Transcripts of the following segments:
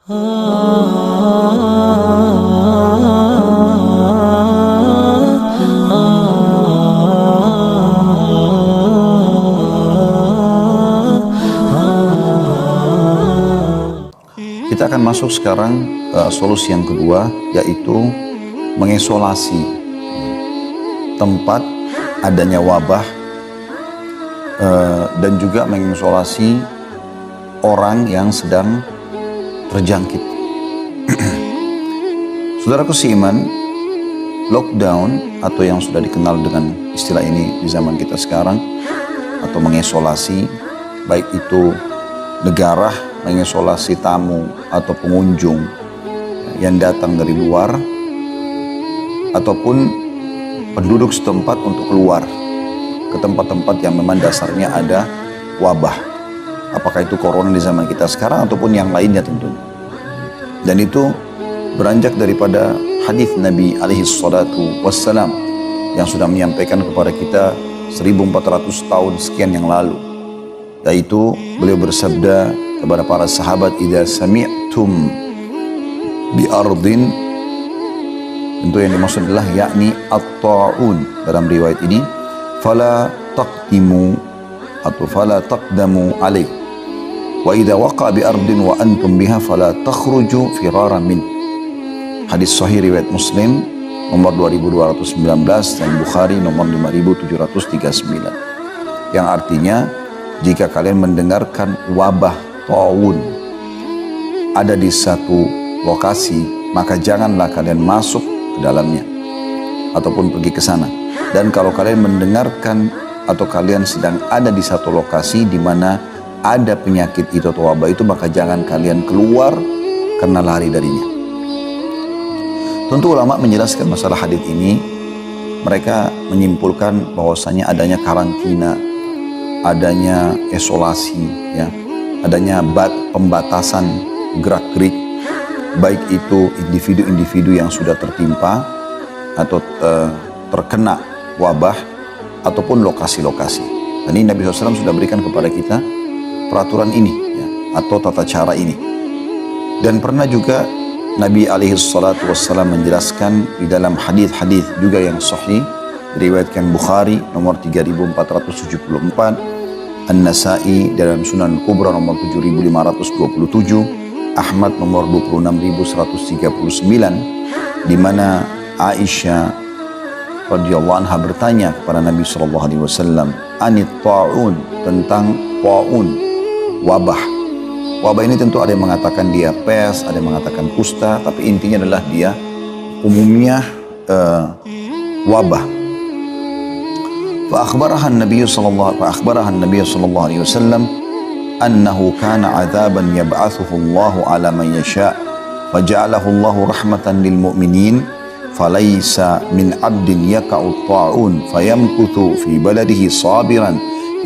Kita akan masuk sekarang solusi yang kedua, yaitu mengisolasi tempat adanya wabah dan juga mengisolasi orang yang sedang terjangkit. Saudaraku seiman, lockdown atau yang sudah dikenal dengan istilah ini di zaman kita sekarang, atau mengisolasi, baik itu negara mengisolasi tamu atau pengunjung yang datang dari luar, ataupun penduduk setempat untuk keluar ke tempat-tempat yang memang dasarnya ada wabah. Apakah itu corona di zaman kita sekarang ataupun yang lainnya tentunya. Dan itu beranjak daripada hadis Nabi alaihi salatu wassalam yang sudah menyampaikan kepada kita 1400 tahun sekian yang lalu. Yaitu beliau bersabda kepada para sahabat, idza sami'tum bi ardin, tentu yang dimaksud adalah yakni at-ta'un dalam riwayat ini, fala taqdimu atau fala taqdamu alaih, wa idza waqa bi ardin wa antum biha fala takhruju firaran min. Hadis sahih riwayat Muslim nomor 2219 dan Bukhari nomor 5739, yang artinya jika kalian mendengarkan wabah ta'un ada di satu lokasi, maka janganlah kalian masuk ke dalamnya ataupun pergi ke sana. Dan kalau kalian mendengarkan atau kalian sedang ada di satu lokasi di mana ada penyakit itu atau wabah itu, maka jangan kalian keluar karena lari darinya. Tentu ulama menjelaskan masalah hadis ini, mereka menyimpulkan bahwasanya adanya karantina, adanya isolasi, ya, adanya pembatasan gerak-gerik, baik itu individu-individu yang sudah tertimpa atau terkena wabah ataupun lokasi-lokasi. Dan ini Nabi SAW sudah berikan kepada kita peraturan ini, ya, atau tata cara ini. Dan pernah juga Nabi SAW menjelaskan di dalam hadis-hadis juga yang sahih, diriwayatkan Bukhari nomor 3474, An-Nasa'i dalam Sunan Kubra nomor 7527, Ahmad nomor 26139, di mana Aisyah radhiyallahu anha bertanya kepada Nabi SAW anit ta'un, tentang ta'un, wabah. Wabah ini tentu ada yang mengatakan dia pes, ada yang mengatakan kusta, tapi intinya adalah dia umumnya wabah. فأخبرها النبي صلى الله عليه وسلم أنه كان عذابا يبعثه الله على من يشاء فجعله الله رحمة للمؤمنين فليس من عبد يقع الطاعون فيمكث في بلده صابرا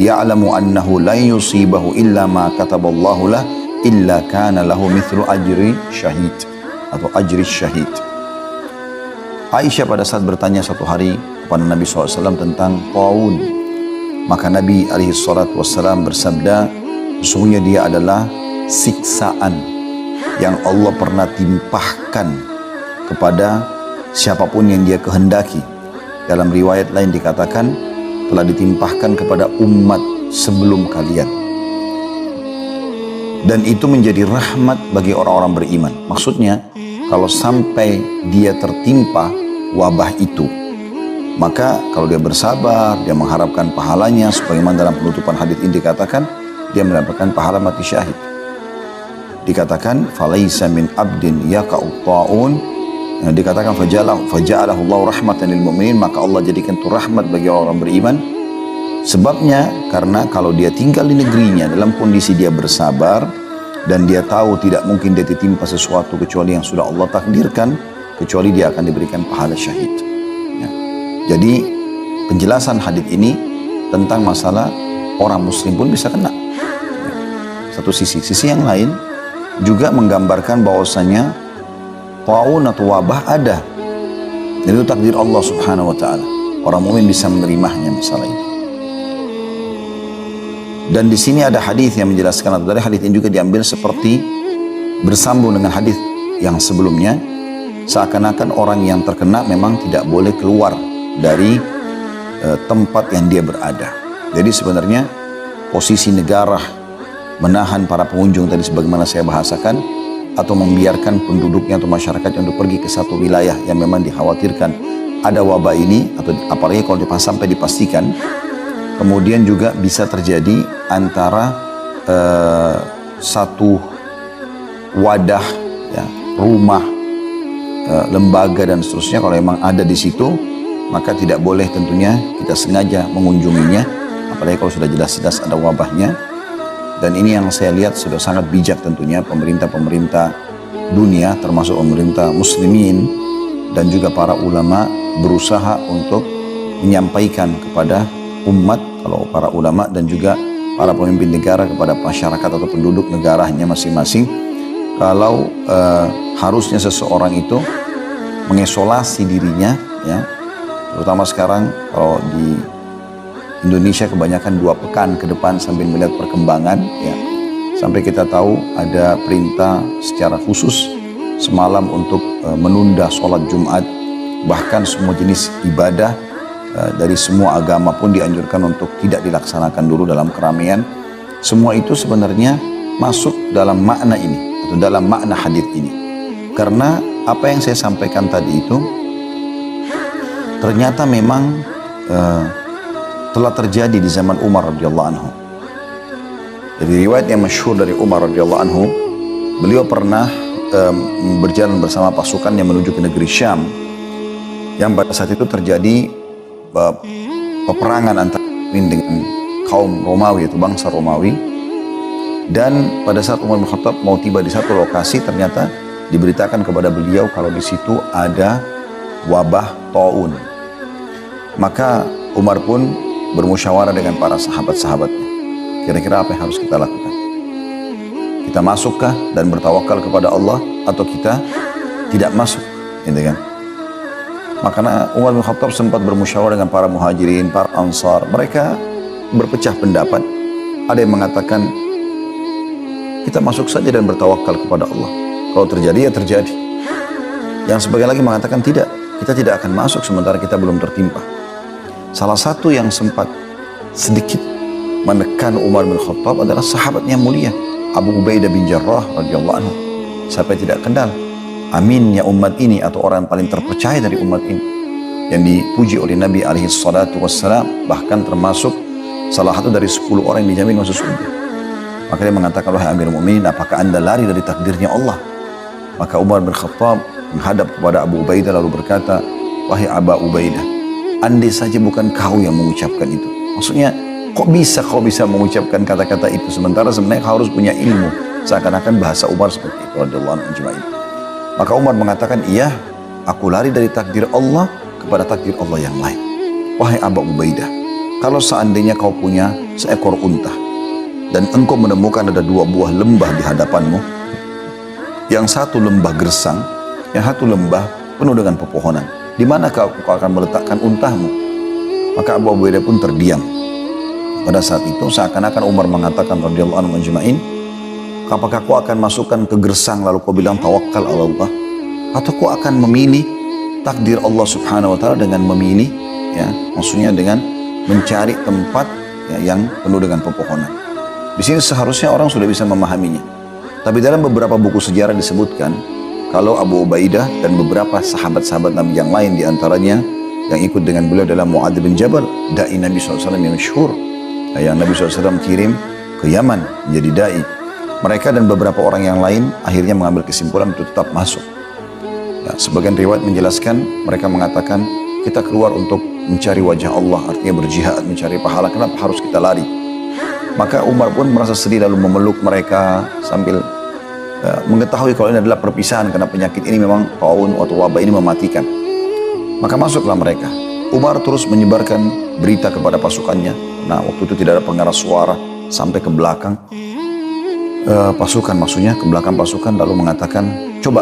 يعلم أنه لن يصيبه إلا ما كتب الله له إلا كان له مثل أجر شهيد atau أجر الشهيد. Aisyah pada saat bertanya satu hari kepada Nabi SAW tentang ta'un, maka Nabi SAW bersabda, sesungguhnya dia adalah siksaan yang Allah pernah timpahkan kepada siapapun yang dia kehendaki. Dalam riwayat lain dikatakan telah ditimpahkan kepada umat sebelum kalian, dan itu menjadi rahmat bagi orang-orang beriman. Maksudnya kalau sampai dia tertimpa wabah itu, maka kalau dia bersabar, dia mengharapkan pahalanya, sebagaimana dalam penutupan hadis ini dikatakan, dia mendapatkan pahala mati syahid. Dikatakan falaisa min abdin yaqa'u ta'un, dikatakan faja'alahu Allahu rahmatan lil mu'minin, maka Allah jadikan itu rahmat bagi orang beriman. Sebabnya karena kalau dia tinggal di negerinya dalam kondisi dia bersabar dan dia tahu tidak mungkin dia ditimpa sesuatu kecuali yang sudah Allah takdirkan, kecuali dia akan diberikan pahala syahid. Ya. Jadi penjelasan hadis ini tentang masalah orang muslim pun bisa kena. Ya. Satu sisi yang lain juga menggambarkan bahwasanya ta'un atau wabah ada. Dan itu takdir Allah Subhanahu wa taala. Orang mukmin bisa menerimanya masalah ini. Dan di sini ada hadis yang menjelaskan, atau dari hadis ini juga diambil seperti bersambung dengan hadis yang sebelumnya, seakan-akan orang yang terkena memang tidak boleh keluar dari tempat yang dia berada. Jadi sebenarnya posisi negara menahan para pengunjung tadi sebagaimana saya bahasakan, atau membiarkan penduduknya atau masyarakatnya untuk pergi ke satu wilayah yang memang dikhawatirkan ada wabah ini, atau apalagi kalau sampai dipastikan, kemudian juga bisa terjadi antara satu wadah, ya, rumah, lembaga dan seterusnya, kalau memang ada di situ, maka tidak boleh tentunya kita sengaja mengunjunginya, apalagi kalau sudah jelas-jelas ada wabahnya. Dan ini yang saya lihat sudah sangat bijak tentunya pemerintah-pemerintah dunia, termasuk pemerintah muslimin dan juga para ulama, berusaha untuk menyampaikan kepada umat, kalau para ulama dan juga para pemimpin negara, kepada masyarakat atau penduduk negaranya masing-masing, kalau harusnya seseorang itu mengisolasi dirinya, ya, terutama sekarang kalau di Indonesia kebanyakan 2 pekan ke depan sambil melihat perkembangan, ya, sampai kita tahu ada perintah secara khusus semalam untuk menunda sholat Jumat, bahkan semua jenis ibadah dari semua agama pun dianjurkan untuk tidak dilaksanakan dulu dalam keramaian. Semua itu sebenarnya masuk dalam makna ini atau dalam makna hadis ini, karena apa yang saya sampaikan tadi itu ternyata memang telah terjadi di zaman Umar radhiyallahu anhu. Jadi riwayat yang masyhur dari Umar radhiyallahu anhu, beliau pernah berjalan bersama pasukan yang menuju ke negeri Syam, yang pada saat itu terjadi peperangan antara dengan kaum Romawi, yaitu bangsa Romawi. Dan pada saat Umar bin Khattab mau tiba di satu lokasi, ternyata diberitakan kepada beliau kalau di situ ada wabah taun. Maka Umar pun bermusyawarah dengan para sahabat-sahabatnya. Kira-kira apa yang harus kita lakukan? Kita masukkah dan bertawakal kepada Allah, atau kita tidak masuk? Gitu kan? Makanya Umar bin Khattab sempat bermusyawarah dengan para muhajirin, para ansar. Mereka berpecah pendapat. Ada yang mengatakan kita masuk saja dan bertawakal kepada Allah. Kalau terjadi ya terjadi. Yang sebagian lagi mengatakan tidak, kita tidak akan masuk sementara kita belum tertimpa. Salah satu yang sempat sedikit menekan Umar bin Khattab adalah sahabatnya mulia Abu Ubaidah bin Jarrah radhiyallahu anhu. Siapa yang tidak kenal aminnya umat ini, atau orang yang paling terpercaya dari umat ini, yang dipuji oleh Nabi alaihi salatu wassalam, bahkan termasuk salah satu dari 10 orang yang dijamin masuk surga. Maka dia mengatakan, wahai Amirul Mukminin, apakah anda lari dari takdirnya Allah? Maka Umar bin Khattab menghadap kepada Abu Ubaidah lalu berkata, wahai Abu Ubaidah, andai saja bukan kau yang mengucapkan itu. Maksudnya, kok bisa kau bisa mengucapkan kata-kata itu, sementara sebenarnya kau harus punya ilmu. Seakan-akan bahasa Umar seperti itu radhiyallahu anhu ajma'in. Maka Umar mengatakan, iya, aku lari dari takdir Allah kepada takdir Allah yang lain. Wahai Abu Ubaidah, kalau seandainya kau punya seekor unta dan engkau menemukan ada 2 buah lembah di hadapanmu, yang satu lembah gersang, yang satu lembah penuh dengan pepohonan, di mana kau akan meletakkan untamu? Maka Abu Ubaidah pun terdiam. Pada saat itu seakan-akan Umar mengatakan radhiyallahu anhu ajma'in, apakah kau akan masukkan ke gersang lalu kau bilang tawakal Allah, atau kau akan memilih takdir Allah subhanahu wa ta'ala dengan memilih, ya, maksudnya dengan mencari tempat, ya, yang penuh dengan pepohonan. Di sini seharusnya orang sudah bisa memahaminya. Tapi dalam beberapa buku sejarah disebutkan kalau Abu Ubaidah dan beberapa sahabat-sahabat Nabi yang lain, diantaranya yang ikut dengan beliau adalah Mu'adz bin Jabal, da'i Nabi SAW yang masyhur, yang Nabi SAW kirim ke Yaman menjadi da'i. Mereka dan beberapa orang yang lain akhirnya mengambil kesimpulan untuk tetap masuk. Ya, sebagian riwayat menjelaskan mereka mengatakan kita keluar untuk mencari wajah Allah, artinya berjihad, mencari pahala. Kenapa harus kita lari? Maka Umar pun merasa sedih lalu memeluk mereka sambil mengetahui kalau ini adalah perpisahan karena penyakit ini memang taun atau wabah ini mematikan. Maka masuklah mereka. Umar terus menyebarkan berita kepada pasukannya. Nah, waktu itu tidak ada pengeras suara sampai ke belakang pasukan, maksudnya ke belakang pasukan, lalu mengatakan, coba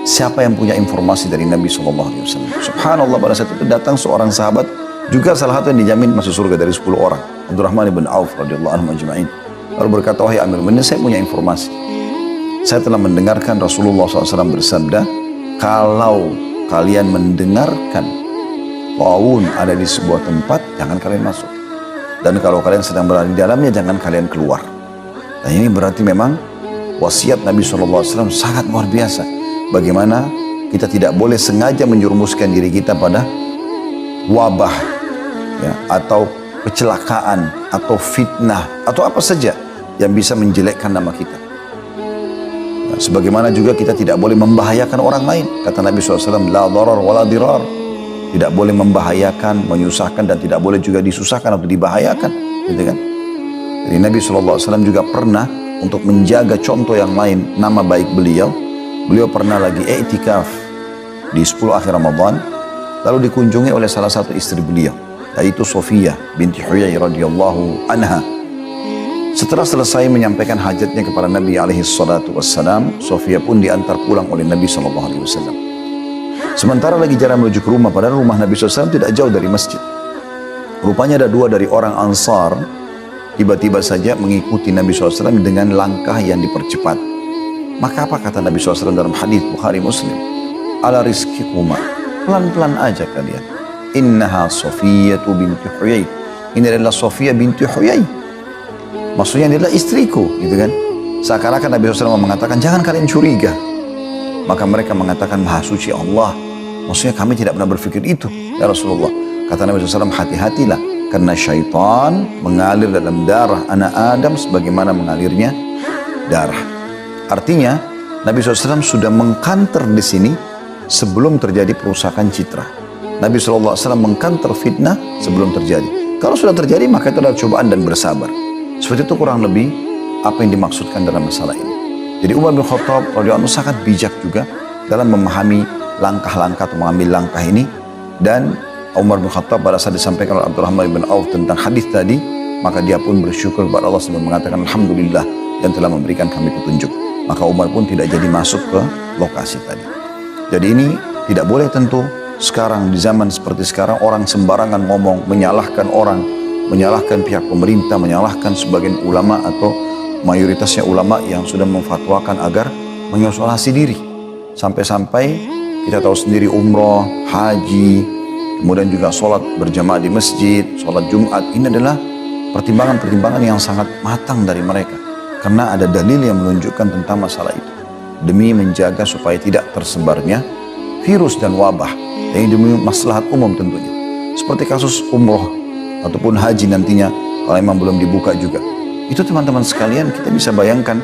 siapa yang punya informasi dari Nabi SAW? Subhanallah, pada saat itu datang seorang sahabat, juga salah satu yang dijamin masuk surga dari 10 orang, Abdurrahman bin Auf radhiyallahu anhu ajma'in. Lalu berkata, wahai Amirul Mukminin, saya punya informasi. saya telah mendengarkan Rasulullah SAW bersabda, kalau kalian mendengarkan ta'un ada di sebuah tempat, jangan kalian masuk. Dan kalau kalian sedang berada di dalamnya, jangan kalian keluar. Dan ini berarti memang wasiat Nabi SAW sangat luar biasa. Bagaimana kita tidak boleh sengaja menjerumuskan diri kita pada wabah, ya, atau kecelakaan, atau fitnah, atau apa saja yang bisa menjelekkan nama kita. Ya, sebagaimana juga kita tidak boleh membahayakan orang lain. Kata Nabi SAW, la darar wa la dirar. Tidak boleh membahayakan, menyusahkan, dan tidak boleh juga disusahkan atau dibahayakan. Gitu kan? Jadi Nabi SAW juga pernah untuk menjaga contoh yang lain, nama baik beliau pernah lagi i'tikaf di 10 akhir Ramadan, lalu dikunjungi oleh salah satu istri beliau, yaitu Sofiyah binti Huyai radhiyallahu anha. Setelah selesai menyampaikan hajatnya kepada Nabi SAW, Sofiyah pun diantar pulang oleh Nabi SAW. Sementara lagi jalan menuju ke rumah, padahal rumah Nabi SAW tidak jauh dari masjid. Rupanya ada 2 dari orang Ansar tiba-tiba saja mengikuti Nabi SAW dengan langkah yang dipercepat. Maka apa kata Nabi SAW dalam hadis Bukhari Muslim? Ala rizkikuma, pelan-pelan aja kalian. Innaha Sofiyah binti Huyai. Ini adalah Sofiyah binti Huyai. Maksudnya ini adalah istriku, gitu kan? Seakan-akan Nabi SAW mengatakan, jangan kalian curiga. Maka mereka mengatakan, Maha Suci Allah. Maksudnya kami tidak pernah berpikir itu, ya Rasulullah. Kata Nabi SAW, hati-hatilah. Karena syaitan mengalir dalam darah anak Adam sebagaimana mengalirnya darah. Artinya, Nabi SAW sudah mengkanter di sini sebelum terjadi perusakan citra. Nabi SAW mengkanter fitnah sebelum terjadi. Kalau sudah terjadi, maka itu adalah cobaan dan bersabar. Seperti itu kurang lebih apa yang dimaksudkan dalam masalah ini. Jadi Umar bin Khattab radhiyallahu anhu sangat bijak juga dalam memahami langkah-langkah atau mengambil langkah ini. Dan Umar bin Khattab pada saat disampaikan oleh Abdurrahman bin Auf tentang hadis tadi, maka dia pun bersyukur kepada Allah sambil mengatakan, Alhamdulillah yang telah memberikan kami petunjuk. Maka Umar pun tidak jadi masuk ke lokasi tadi. Jadi ini tidak boleh tentu sekarang di zaman seperti sekarang orang sembarangan ngomong, menyalahkan orang, menyalahkan pihak pemerintah, menyalahkan sebagian ulama atau mayoritasnya ulama yang sudah memfatwakan agar mengisolasi diri. Sampai-sampai kita tahu sendiri umroh, haji, kemudian juga sholat berjamaah di masjid, sholat Jumat, ini adalah pertimbangan-pertimbangan yang sangat matang dari mereka. Karena ada dalil yang menunjukkan tentang masalah itu. Demi menjaga supaya tidak tersebarnya virus dan wabah. Yang demi maslahat umum tentunya. Seperti kasus umroh ataupun haji nantinya kalau memang belum dibuka juga. Itu teman-teman sekalian kita bisa bayangkan.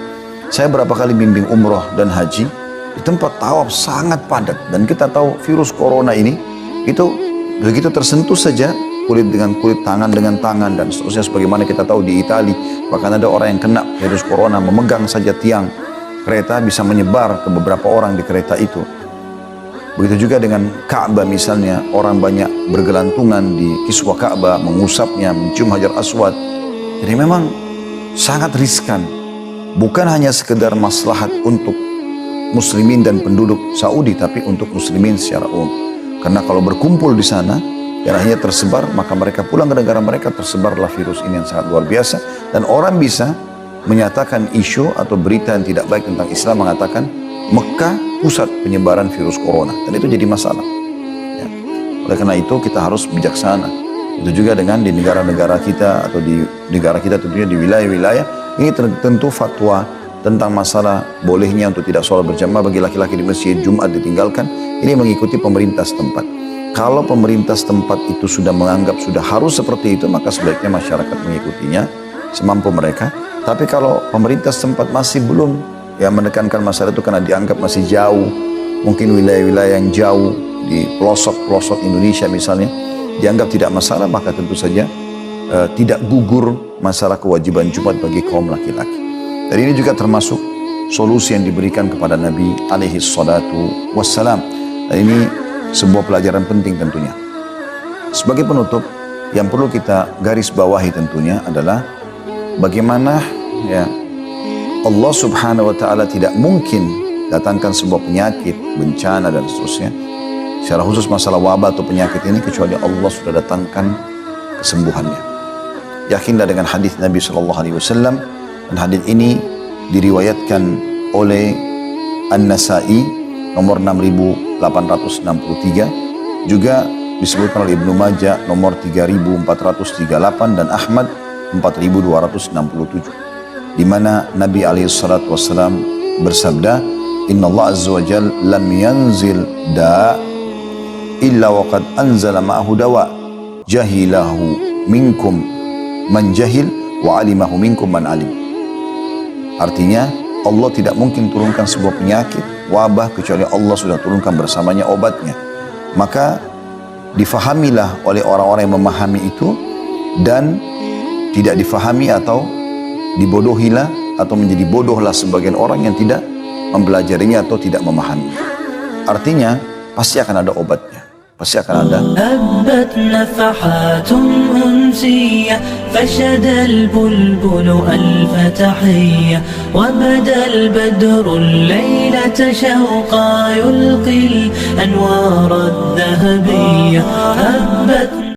Saya berapa kali bimbing umroh dan haji. Di tempat tawaf sangat padat. Dan kita tahu virus corona ini itu begitu tersentuh saja kulit dengan kulit, tangan dengan tangan, dan seterusnya. Sebagaimana kita tahu di Italia, bahkan ada orang yang kena virus corona, memegang saja tiang kereta bisa menyebar ke beberapa orang di kereta itu. Begitu juga dengan Ka'bah misalnya, orang banyak bergelantungan di kiswah Ka'bah, mengusapnya, mencium Hajar Aswad. Jadi memang sangat riskan. Bukan hanya sekedar maslahat untuk muslimin dan penduduk Saudi, tapi untuk muslimin secara umum. Karena kalau berkumpul di sana, dan akhirnya tersebar, maka mereka pulang ke negara mereka, tersebarlah virus ini yang sangat luar biasa. Dan orang bisa menyatakan isu atau berita yang tidak baik tentang Islam, mengatakan Mekah pusat penyebaran virus corona. Dan itu jadi masalah. Ya. Oleh karena itu kita harus bijaksana. Itu juga dengan di negara-negara kita atau di negara kita tentunya di wilayah-wilayah. Ini tentu fatwa tentang masalah bolehnya untuk tidak sholat berjamaah bagi laki-laki di masjid, Jumat ditinggalkan. Ini mengikuti pemerintah setempat. Kalau pemerintah setempat itu sudah menganggap sudah harus seperti itu, maka sebaiknya masyarakat mengikutinya semampu mereka. Tapi kalau pemerintah setempat masih belum menekankan masalah itu karena dianggap masih jauh, mungkin wilayah-wilayah yang jauh di pelosok-pelosok Indonesia misalnya, dianggap tidak masalah, maka tentu saja tidak gugur masalah kewajiban Jumat bagi kaum laki-laki. Dan ini juga termasuk solusi yang diberikan kepada Nabi alaihi salatu wassalam. Dan ini sebuah pelajaran penting tentunya. Sebagai penutup, yang perlu kita garis bawahi tentunya adalah bagaimana ya Allah Subhanahu wa taala tidak mungkin datangkan sebuah penyakit, bencana dan seterusnya. Secara khusus masalah wabah atau penyakit ini kecuali Allah sudah datangkan kesembuhannya. Yakinlah dengan hadis Nabi SAW, dan hadis ini diriwayatkan oleh An-Nasai nomor 6863, juga disebutkan oleh Ibnu Majah nomor 3438 dan Ahmad 4267, di mana Nabi alaihissalatu wassalam bersabda, Inna Allah azza wa jal lam yanzil da' illa waqad anzala ma'ahu dawa jahilahu minkum man jahil wa alimahu minkum man alim. Artinya Allah tidak mungkin turunkan sebuah penyakit, wabah, kecuali Allah sudah turunkan bersamanya obatnya. Maka difahamilah oleh orang-orang yang memahami itu, dan tidak difahami atau dibodohilah atau menjadi bodohlah sebagian orang yang tidak mempelajarinya atau tidak memahami. Artinya pasti akan ada obatnya, pasti akan ada. هبت نفحات أنسية فشد البلبل ألف تحية وبدا البدر الليلة شوقا يلقي الأنوار الذهبية. هبت